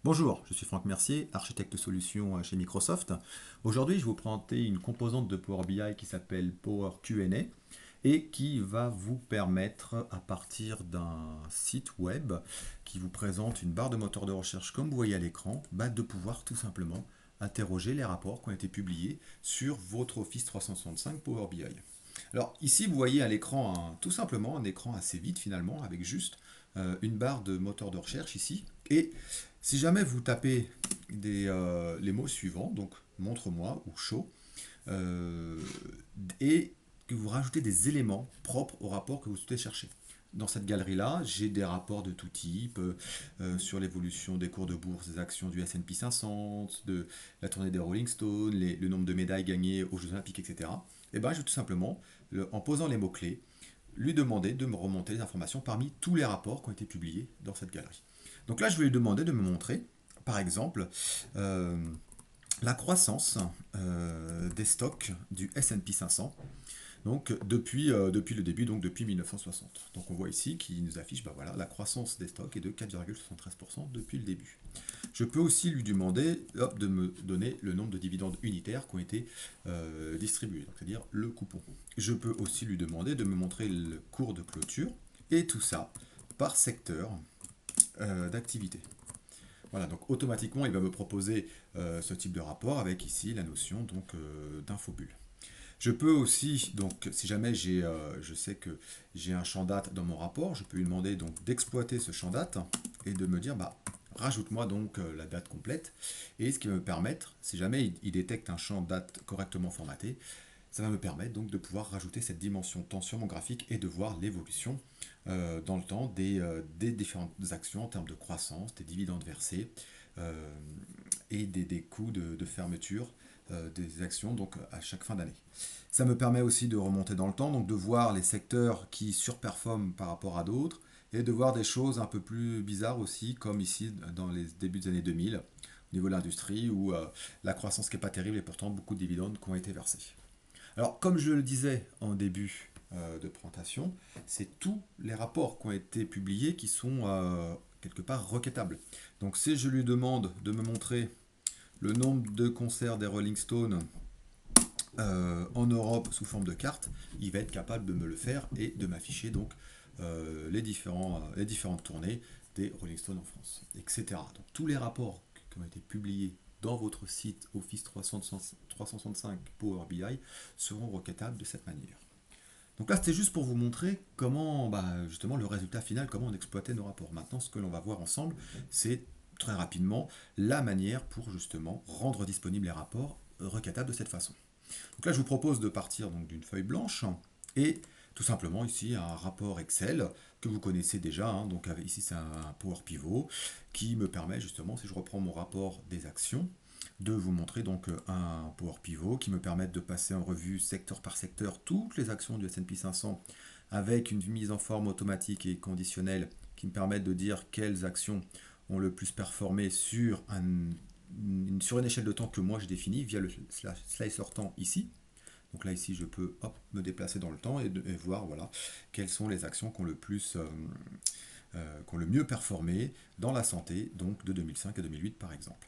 Bonjour, je suis Franck Mercier, architecte solution chez Microsoft. Aujourd'hui, je vais vous présenter une composante de Power BI qui s'appelle Power Q&A et qui va vous permettre, à partir d'un site web qui vous présente une barre de moteur de recherche comme vous voyez à l'écran, de pouvoir tout simplement interroger les rapports qui ont été publiés sur votre Office 365 Power BI. Alors ici, vous voyez à l'écran tout simplement un écran assez vide finalement, avec juste une barre de moteur de recherche ici. Et si jamais vous tapez les mots suivants, donc montre-moi ou show, euh, et que vous rajoutez des éléments propres au rapport que vous souhaitez chercher. Dans cette galerie-là, j'ai des rapports de tout type sur l'évolution des cours de bourse, des actions du S&P 500, de la tournée des Rolling Stones, le nombre de médailles gagnées aux Jeux Olympiques, etc. Et ben, je vais tout simplement, en posant les mots-clés, lui demander de me remonter les informations parmi tous les rapports qui ont été publiés dans cette galerie. Donc là, je vais lui demander de me montrer, par exemple, euh, la croissance des stocks du S&P 500 donc depuis le début, donc depuis 1960. Donc on voit ici qu'il nous affiche voilà, la croissance des stocks est de 4,73% depuis le début. Je peux aussi lui demander de me donner le nombre de dividendes unitaires qui ont été distribués, c'est-à-dire le coupon. Je peux aussi lui demander de me montrer le cours de clôture et tout ça par secteur d'activité. Voilà, donc automatiquement, il va me proposer ce type de rapport avec ici la notion d'infobulle. Je peux aussi, donc si jamais je sais que j'ai un champ date dans mon rapport, je peux lui demander donc d'exploiter ce champ date et de me dire rajoute-moi donc la date complète. Et ce qui va me permettre, si jamais il détecte un champ date correctement formaté, ça va me permettre donc de pouvoir rajouter cette dimension temps sur mon graphique et de voir l'évolution dans le temps des différentes actions en termes de croissance, des dividendes versés euh, et des coûts de fermeture des actions donc à chaque fin d'année. Ça me permet aussi de remonter dans le temps, donc de voir les secteurs qui surperforment par rapport à d'autres et de voir des choses un peu plus bizarres aussi, comme ici dans les débuts des années 2000, au niveau de l'industrie, où la croissance qui n'est pas terrible et pourtant beaucoup de dividendes qui ont été versés. Alors, comme je le disais en début de présentation, c'est tous les rapports qui ont été publiés qui sont quelque part requêtables. Donc, si je lui demande de me montrer le nombre de concerts des Rolling Stones en Europe sous forme de carte, il va être capable de me le faire et de m'afficher donc les différentes tournées des Rolling Stones en France, etc. Donc tous les rapports qui ont été publiés dans votre site Office 365 Power BI seront requêtables de cette manière. Donc là, c'était juste pour vous montrer comment, justement, le résultat final, comment on exploitait nos rapports. Maintenant, ce que l'on va voir ensemble, c'est très rapidement la manière pour justement rendre disponibles les rapports requêtables de cette façon. Donc là, je vous propose de partir donc d'une feuille blanche et tout simplement ici un rapport Excel que vous connaissez déjà. Donc ici, c'est un Power Pivot qui me permet justement, si je reprends mon rapport des actions, de vous montrer donc un Power Pivot qui me permet de passer en revue secteur par secteur toutes les actions du S&P 500 avec une mise en forme automatique et conditionnelle qui me permettent de dire quelles actions ont le plus performé sur une échelle de temps que moi je définis via le slicer temps ici. Donc là ici je peux me déplacer dans le temps et voir voilà, quelles sont les actions qui ont le mieux performé dans la santé, donc de 2005 à 2008 par exemple.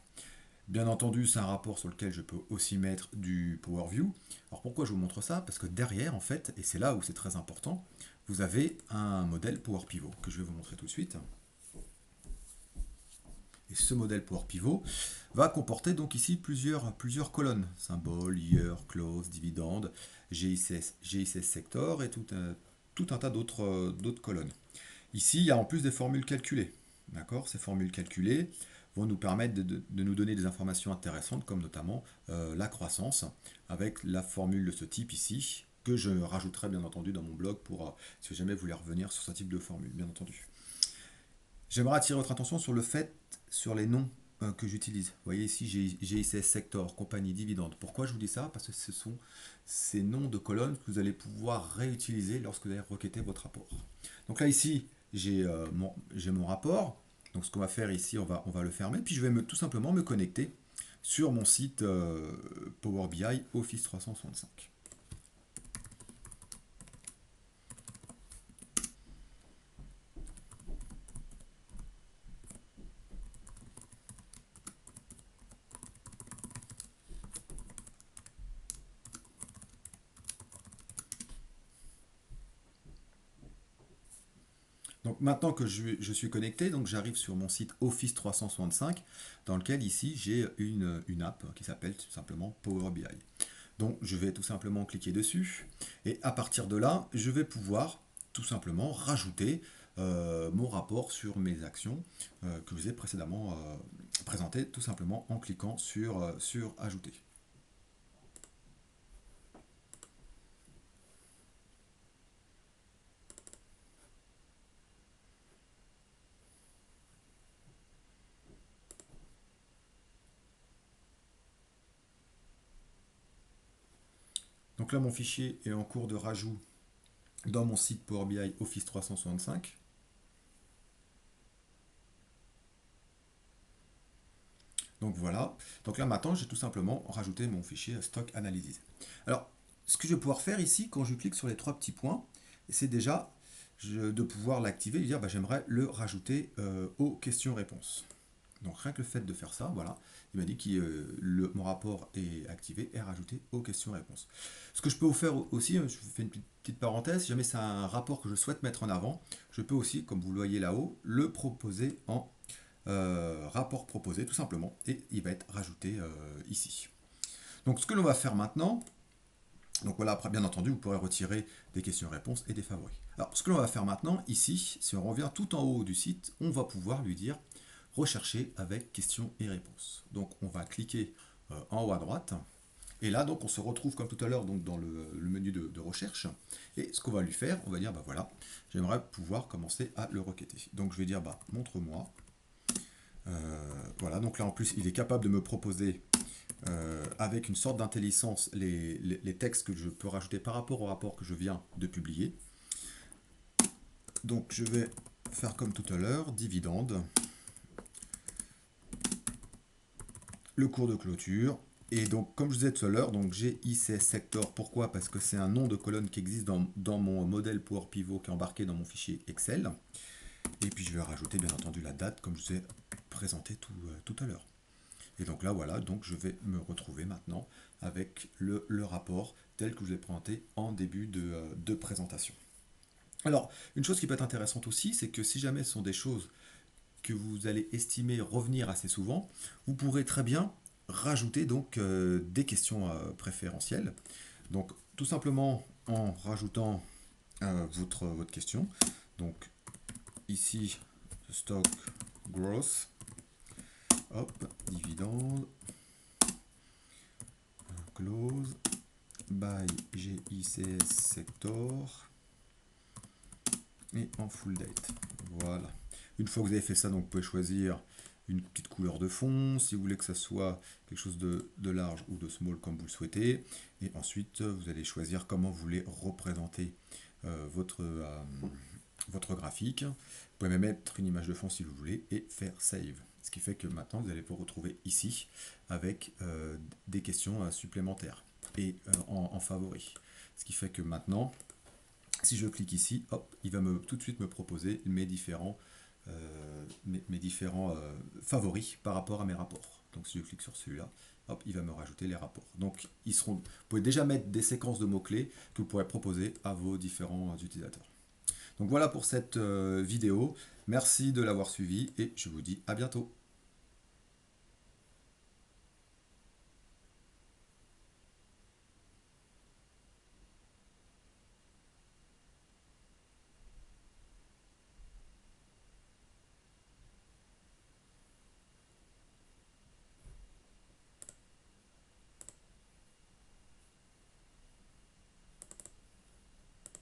Bien entendu, c'est un rapport sur lequel je peux aussi mettre du Power View. Alors pourquoi je vous montre ça? Parce que derrière, en fait, et c'est là où c'est très important, vous avez un modèle Power Pivot que je vais vous montrer tout de suite. Et ce modèle Power Pivot va comporter donc ici plusieurs colonnes. Symbole, year, close, dividende, GICS sector et tout un tas d'autres colonnes. Ici, il y a en plus des formules calculées. D'accord? Ces formules calculées vont nous permettre de nous donner des informations intéressantes, comme notamment la croissance, avec la formule de ce type ici, que je rajouterai bien entendu dans mon blog pour si jamais vous voulez revenir sur ce type de formule, bien entendu. J'aimerais attirer votre attention sur le fait, sur les noms que j'utilise. Vous voyez ici, GICS Sector, compagnie, dividende. Pourquoi je vous dis ça? Parce que ce sont ces noms de colonnes que vous allez pouvoir réutiliser lorsque vous allez requêter votre rapport. Donc là, ici, j'ai mon rapport. Donc ce qu'on va faire ici, on va le fermer. Puis je vais tout simplement me connecter sur mon site Power BI Office 365. Donc maintenant que je suis connecté, donc j'arrive sur mon site Office 365 dans lequel ici j'ai une app qui s'appelle tout simplement Power BI. Donc je vais tout simplement cliquer dessus et à partir de là, je vais pouvoir tout simplement rajouter mon rapport sur mes actions que je vous ai précédemment présenté tout simplement en cliquant sur Ajouter. Donc là, mon fichier est en cours de rajout dans mon site Power BI Office 365. Donc voilà. Donc là maintenant, j'ai tout simplement rajouté mon fichier Stock Analysis. Alors, ce que je vais pouvoir faire ici, quand je clique sur les trois petits points, c'est déjà de pouvoir l'activer et dire bah, j'aimerais le rajouter aux questions-réponses. Donc rien que le fait de faire ça, voilà, il m'a dit que mon rapport est activé et rajouté aux questions-réponses. Ce que je peux vous faire aussi, je fais une petite parenthèse, si jamais c'est un rapport que je souhaite mettre en avant, je peux aussi, comme vous le voyez là-haut, le proposer en rapport proposé tout simplement et il va être rajouté ici. Donc ce que l'on va faire maintenant, donc voilà, après bien entendu vous pourrez retirer des questions-réponses et des favoris. Alors ce que l'on va faire maintenant ici, si on revient tout en haut du site, on va pouvoir lui dire rechercher avec questions et réponses. Donc on va cliquer en haut à droite et là donc on se retrouve comme tout à l'heure donc dans le menu de recherche et ce qu'on va lui faire, on va dire bah voilà, j'aimerais pouvoir commencer à le requêter. Donc je vais dire bah montre-moi. Voilà, donc là en plus il est capable de me proposer avec une sorte d'intelligence les textes que je peux rajouter par rapport au rapport que je viens de publier. Donc je vais faire comme tout à l'heure, dividende, le cours de clôture, et donc comme je disais tout à l'heure, donc j'ai ICS Sector, pourquoi? Parce que c'est un nom de colonne qui existe dans mon modèle Power Pivot qui est embarqué dans mon fichier Excel, et puis je vais rajouter bien entendu la date comme je vous ai présenté tout à l'heure. Et donc là, voilà, donc je vais me retrouver maintenant avec le rapport tel que je l'ai présenté en début de présentation. Alors, une chose qui peut être intéressante aussi, c'est que si jamais ce sont des choses que vous allez estimer revenir assez souvent, vous pourrez très bien rajouter donc des questions préférentielles. Donc, tout simplement en rajoutant votre question. Donc, ici, stock growth, hop, dividende, close, by GICS Sector et en full date. Voilà. Une fois que vous avez fait ça, donc vous pouvez choisir une petite couleur de fond, si vous voulez que ça soit quelque chose de large ou de small comme vous le souhaitez. Et ensuite, vous allez choisir comment vous voulez représenter votre graphique. Vous pouvez même mettre une image de fond si vous voulez et faire save. Ce qui fait que maintenant, vous allez vous retrouver ici avec des questions supplémentaires et en favori. Ce qui fait que maintenant, si je clique ici, hop, il va tout de suite me proposer mes différents favoris par rapport à mes rapports. Donc si je clique sur celui-là, hop, il va me rajouter les rapports. Donc vous pouvez déjà mettre des séquences de mots-clés que vous pourrez proposer à vos différents utilisateurs. Donc voilà pour cette vidéo. Merci de l'avoir suivi et je vous dis à bientôt.